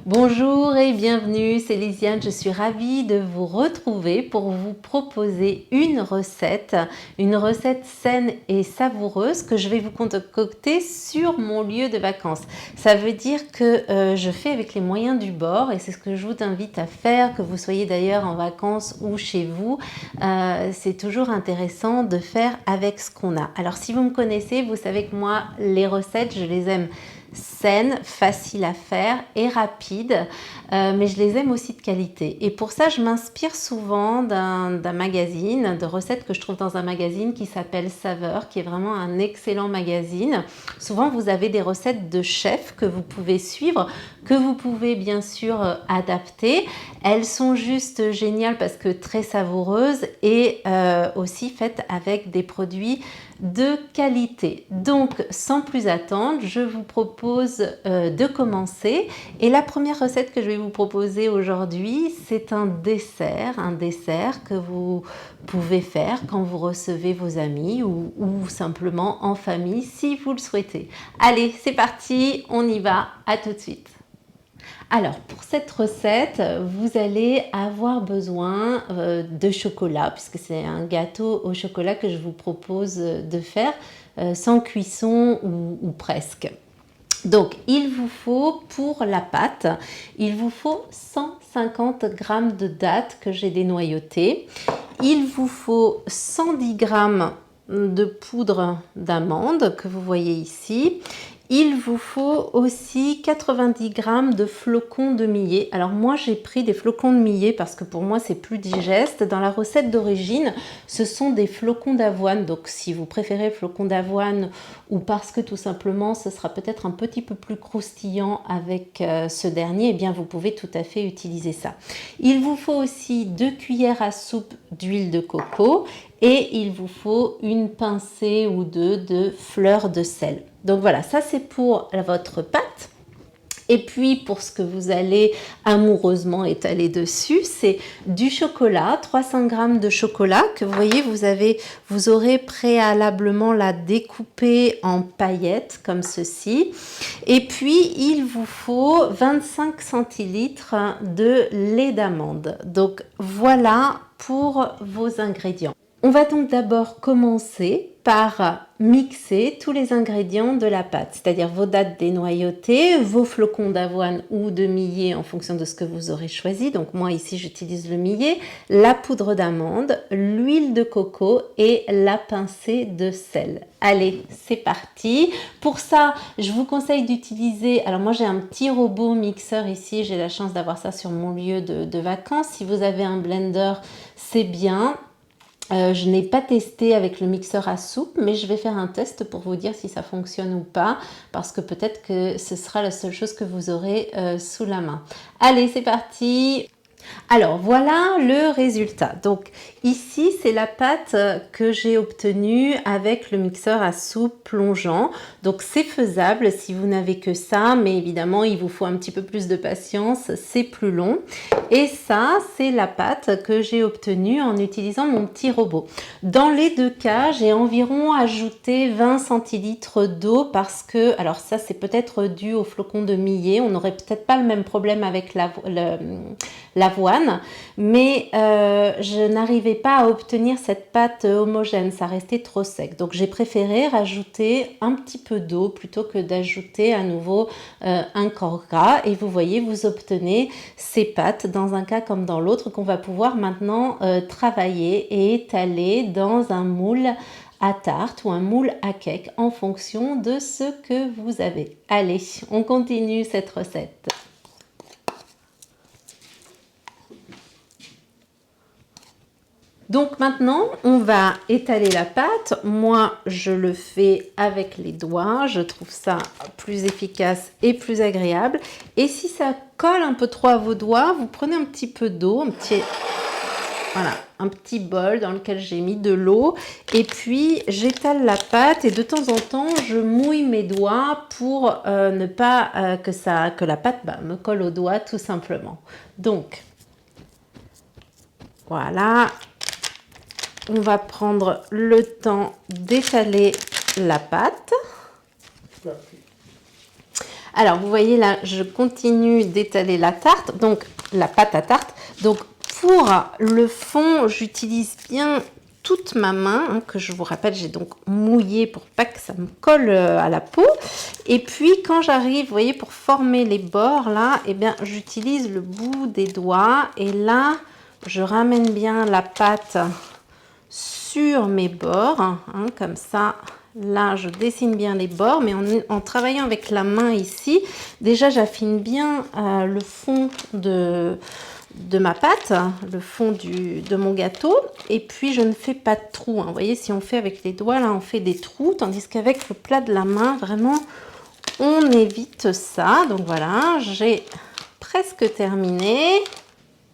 Bonjour et bienvenue, c'est Lisiane, je suis ravie de vous retrouver pour vous proposer une recette saine et savoureuse que je vais vous concocter sur mon lieu de vacances. Ça veut dire que je fais avec les moyens du bord et c'est ce que je vous invite à faire, que vous soyez d'ailleurs en vacances ou chez vous. C'est toujours intéressant de faire avec ce qu'on a. Alors si vous me connaissez, vous savez que moi, les recettes, je les aime saines, faciles à faire et rapides, mais je les aime aussi de qualité. Et pour ça, je m'inspire souvent d'un magazine, de recettes que je trouve dans un magazine qui s'appelle Saveur, qui est vraiment un excellent magazine. Souvent, vous avez des recettes de chefs que vous pouvez suivre, que vous pouvez bien sûr adapter. Elles sont juste géniales parce que très savoureuses et aussi faites avec des produits de qualité. Donc, sans plus attendre, je vous propose de commencer. Et la première recette que je vais vous proposer aujourd'hui, c'est un dessert que vous pouvez faire quand vous recevez vos amis ou simplement en famille si vous le souhaitez. Allez, c'est parti, on y va, à tout de suite. Alors, pour cette recette, vous allez avoir besoin de chocolat, puisque c'est un gâteau au chocolat que je vous propose de faire sans cuisson ou presque. Donc, il vous faut pour la pâte, il vous faut 150 g de dattes que j'ai dénoyautées. Il vous faut 110 g de poudre d'amande que vous voyez ici. Il vous faut aussi 90 g de flocons de millet. Alors moi j'ai pris des flocons de millet parce que pour moi c'est plus digeste. Dans la recette d'origine, ce sont des flocons d'avoine. Donc si vous préférez flocons d'avoine ou parce que tout simplement ce sera peut-être un petit peu plus croustillant avec ce dernier, eh bien vous pouvez tout à fait utiliser ça. Il vous faut aussi 2 cuillères à soupe d'huile de coco et il vous faut une pincée ou deux de fleurs de sel. Donc voilà, ça c'est pour votre pâte. Et puis pour ce que vous allez amoureusement étaler dessus, c'est du chocolat, 300 g de chocolat que vous voyez, vous aurez préalablement la découpé en paillettes comme ceci. Et puis il vous faut 25 centilitres de lait d'amande. Donc voilà pour vos ingrédients. On va donc d'abord commencer par mixer tous les ingrédients de la pâte, c'est-à-dire vos dattes dénoyautées, vos flocons d'avoine ou de millet en fonction de ce que vous aurez choisi. Donc moi ici j'utilise le millet, la poudre d'amande, l'huile de coco et la pincée de sel. Allez, c'est parti. Pour ça, je vous conseille d'utiliser, alors moi j'ai un petit robot mixeur ici, j'ai la chance d'avoir ça sur mon lieu de vacances. Si vous avez un blender, c'est bien. Je n'ai pas testé avec le mixeur à soupe, mais je vais faire un test pour vous dire si ça fonctionne ou pas, parce que peut-être que ce sera la seule chose que vous aurez sous la main. Allez, c'est parti! Alors voilà le résultat. Donc ici c'est la pâte que j'ai obtenue avec le mixeur à soupe plongeant. Donc c'est faisable si vous n'avez que ça, mais évidemment il vous faut un petit peu plus de patience, c'est plus long. Et ça c'est la pâte que j'ai obtenue en utilisant mon petit robot. Dans les deux cas, j'ai environ ajouté 20 centilitres d'eau parce que, alors ça c'est peut-être dû au flocon de millet, on n'aurait peut-être pas le même problème avec l'avoine, mais je n'arrivais pas à obtenir cette pâte homogène, ça restait trop sec. Donc j'ai préféré rajouter un petit peu d'eau plutôt que d'ajouter à nouveau un corps gras. Et vous voyez, vous obtenez ces pâtes dans un cas comme dans l'autre qu'on va pouvoir maintenant travailler et étaler dans un moule à tarte ou un moule à cake en fonction de ce que vous avez. Allez, on continue cette recette. Donc maintenant, on va étaler la pâte. Moi, je le fais avec les doigts. Je trouve ça plus efficace et plus agréable. Et si ça colle un peu trop à vos doigts, vous prenez un petit peu d'eau, un petit bol dans lequel j'ai mis de l'eau. Et puis, j'étale la pâte et de temps en temps, je mouille mes doigts pour ne pas que la pâte me colle aux doigts tout simplement. Donc, voilà. On va prendre le temps d'étaler la pâte. Alors, vous voyez là, je continue d'étaler la tarte, donc la pâte à tarte. Donc, pour le fond, j'utilise bien toute ma main, hein, que je vous rappelle, j'ai donc mouillé pour pas que ça me colle à la peau. Et puis, quand j'arrive, vous voyez, pour former les bords, là, eh bien, j'utilise le bout des doigts. Et là, je ramène bien la pâte sur mes bords, hein, comme ça. Là, je dessine bien les bords, mais en travaillant avec la main ici, déjà, j'affine bien le fond de ma pâte, le fond de mon gâteau. Et puis, je ne fais pas de trous. Hein. Vous voyez, si on fait avec les doigts, là, on fait des trous. Tandis qu'avec le plat de la main, vraiment, on évite ça. Donc, voilà, j'ai presque terminé.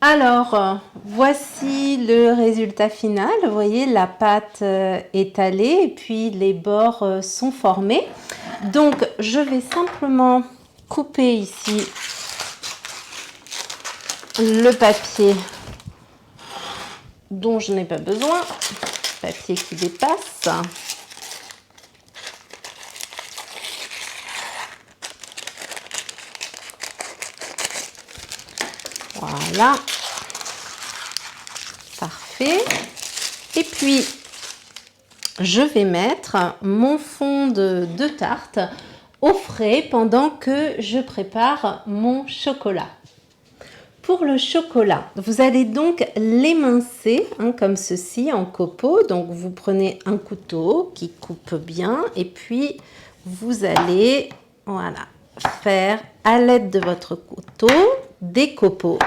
Alors, voici le résultat final. Vous voyez, la pâte étalée et puis les bords sont formés. Donc, je vais simplement couper ici le papier dont je n'ai pas besoin, papier qui dépasse. Voilà. Parfait. Et puis, je vais mettre mon fond de tarte au frais pendant que je prépare mon chocolat. Pour le chocolat, vous allez donc l'émincer comme ceci en copeaux. Donc, vous prenez un couteau qui coupe bien et puis vous allez, voilà, faire à l'aide de votre couteau des copeaux.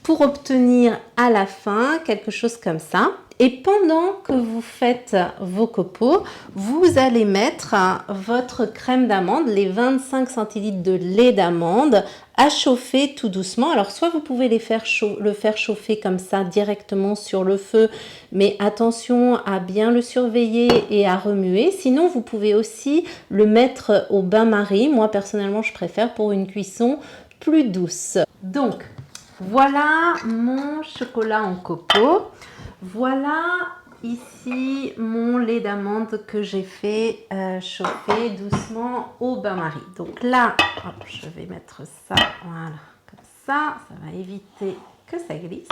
Pour obtenir à la fin quelque chose comme ça. Et pendant que vous faites vos copeaux, vous allez mettre votre crème d'amande, les 25 centilitres de lait d'amande, à chauffer tout doucement. Alors, soit vous pouvez le faire chauffer comme ça directement sur le feu, mais attention à bien le surveiller et à remuer. Sinon, vous pouvez aussi le mettre au bain-marie. Moi, personnellement, je préfère pour une cuisson plus douce. Donc, voilà mon chocolat en copeaux. Voilà ici mon lait d'amande que j'ai fait chauffer doucement au bain-marie. Donc là, hop, je vais mettre ça, voilà, comme ça va éviter que ça glisse.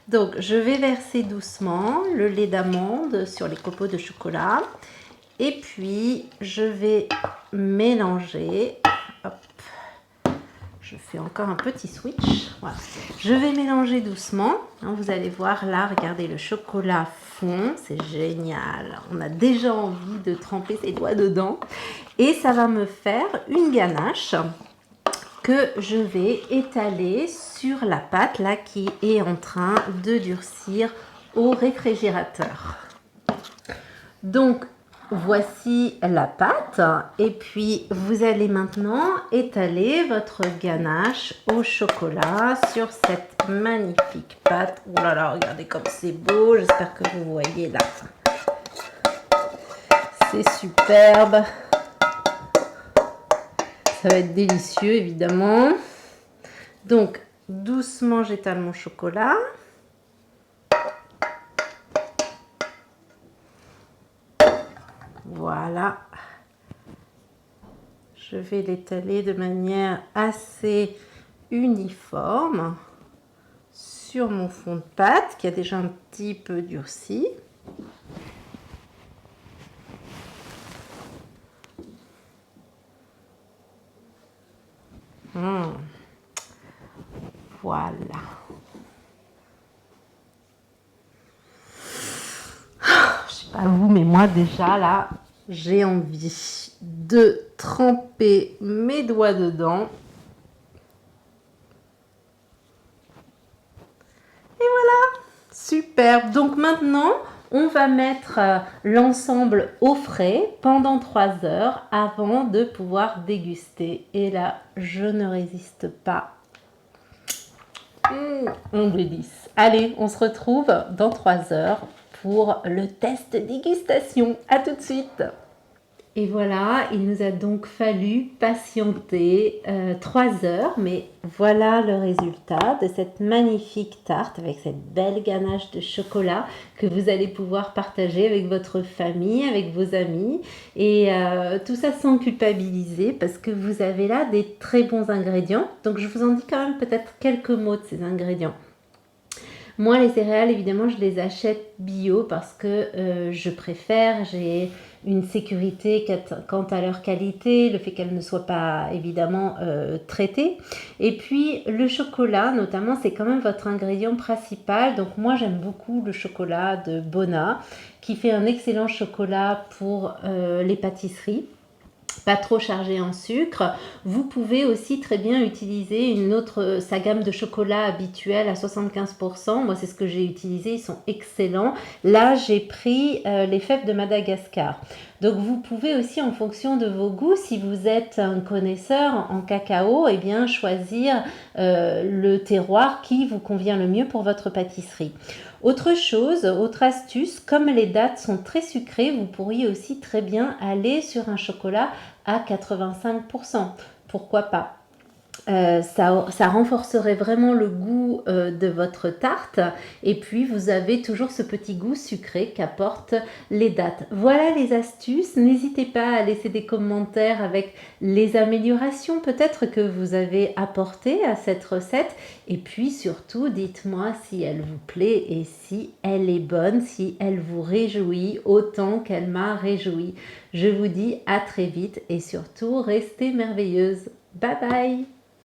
Donc je vais verser doucement le lait d'amande sur les copeaux de chocolat. Et puis je vais mélanger. Hop. Je fais encore un petit switch. Voilà. Je vais mélanger doucement. Vous allez voir là, regardez, le chocolat fond. C'est génial. On a déjà envie de tremper ses doigts dedans. Et ça va me faire une ganache que je vais étaler sur la pâte là qui est en train de durcir au réfrigérateur. Donc, voici la pâte et puis vous allez maintenant étaler votre ganache au chocolat sur cette magnifique pâte. Oh là là, regardez comme c'est beau, j'espère que vous voyez là. C'est superbe. Ça va être délicieux évidemment. Donc doucement j'étale mon chocolat. Voilà, je vais l'étaler de manière assez uniforme sur mon fond de pâte qui a déjà un petit peu durci. Voilà. Je sais pas vous, mais moi déjà là, j'ai envie de tremper mes doigts dedans. Et voilà, super. Donc maintenant, on va mettre l'ensemble au frais pendant 3 heures avant de pouvoir déguster. Et là, je ne résiste pas. Un délice. Allez, on se retrouve dans 3 heures pour le test dégustation. À tout de suite. Et voilà, il nous a donc fallu patienter 3 heures, mais voilà le résultat de cette magnifique tarte avec cette belle ganache de chocolat que vous allez pouvoir partager avec votre famille, avec vos amis, et tout ça sans culpabiliser parce que vous avez là des très bons ingrédients. Donc je vous en dis quand même peut-être quelques mots de ces ingrédients. Moi, les céréales, évidemment, je les achète bio parce que je préfère, j'ai une sécurité quant à leur qualité, le fait qu'elles ne soient pas évidemment traitées. Et puis le chocolat, notamment, c'est quand même votre ingrédient principal. Donc moi, j'aime beaucoup le chocolat de Bona, qui fait un excellent chocolat pour les pâtisseries, pas trop chargé en sucre. Vous pouvez aussi très bien utiliser sa gamme de chocolat habituelle à 75%. Moi, c'est ce que j'ai utilisé, ils sont excellents. Là, j'ai pris les fèves de Madagascar. Donc, vous pouvez aussi, en fonction de vos goûts, si vous êtes un connaisseur en cacao, eh bien, choisir le terroir qui vous convient le mieux pour votre pâtisserie. Autre chose, autre astuce, comme les dattes sont très sucrées, vous pourriez aussi très bien aller sur un chocolat à 85%. Pourquoi pas? Ça renforcerait vraiment le goût de votre tarte, et puis vous avez toujours ce petit goût sucré qu'apportent les dattes. Voilà les astuces, n'hésitez pas à laisser des commentaires avec les améliorations peut-être que vous avez apportées à cette recette, et puis surtout dites-moi si elle vous plaît et si elle est bonne, si elle vous réjouit autant qu'elle m'a réjoui. Je vous dis à très vite et surtout restez merveilleuse. Bye bye!